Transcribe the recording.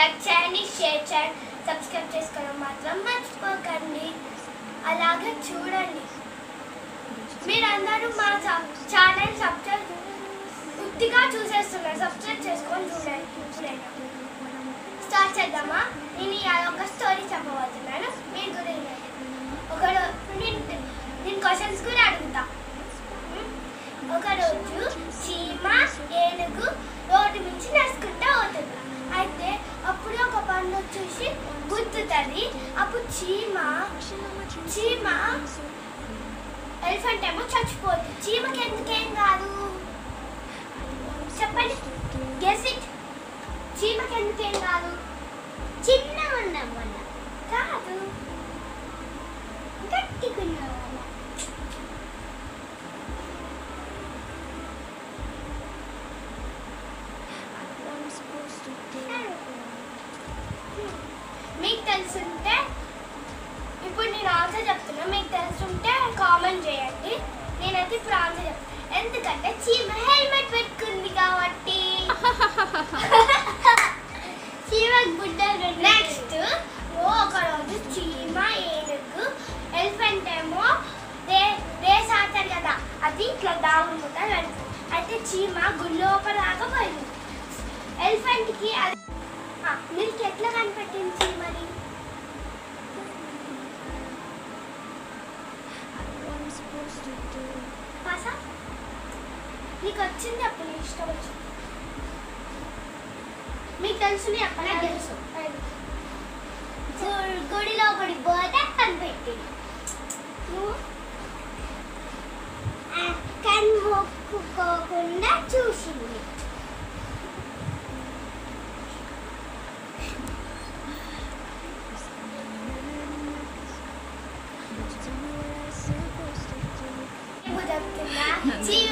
Like చేయండి, share చేయండి, subscribe చేసుకోవడం మాత్రం మర్చిపోకండి. అలాగే చూడండి, మీరందరూ మా ఛానల్ సబ్స్క్రైబ్ పూర్తిగా చూసేస్తున్నారు. సబ్స్క్రైబ్ చేసుకొని చూడండి. స్టార్ట్ చేద్దామా? నేను ఇవాళ ఒక స్టోరీ చెప్పబోతున్నాను. మీరు కూడా ఒకడు నేను క్వశ్చన్స్ కూడా అడుగుతా. ఒకరోజు చీమ ఏనుగు రోడ్డు నుంచి నడుచుకుంటూ పోతుంది. అయితే అప్పుడు ఒక పండు చూసి గుర్తుతుంది. అప్పుడు చీమ ఎలిఫెంట్ ఏమో చచ్చిపోతుంది. చీమకి ఎందుకేం కాదు చెప్పండి, గెస్ ఇట్. చీమకి ఎందుకేం కాదు? చిన్న ఉండడం వల్ల కాదు, గట్టిగా ఉండడం వల్ల. మీకు తెలుసుంటే ఇప్పుడు నేను ఆన్సర్ చెప్తున్నా, మీకు తెలుసుంటే కామెంట్ చేయండి. నేనైతే ఇప్పుడు ఆన్సర్ చెప్తాను, ఎందుకంటే చీమ హెల్మెట్ పెట్టుకుంది కాబట్టి. చీమ గుడ్డ. నెక్స్ట్ ఒకరోజు చీమ ఏనుగు ఎలిఫెంట్ ఏమో రేస్ ఆడతారు కదా, అది ఇట్లా దాగుంటుంది. అయితే చీమ గుళ్ళోపల రాకపోయింది. ఎలిఫెంట్కి అది మీకు ఎట్లా కనిపెట్టింది చీమని? నీకు వచ్చింది అప్పుడు, నీ ఇష్టం వచ్చింది. మీకు తెలుసు, అప్పుడు తెలుసు. గుడిలో ఒకటి పోతే కనిపెట్టింది. కానీ మొక్కుకోకుండా చూసింది. చీమ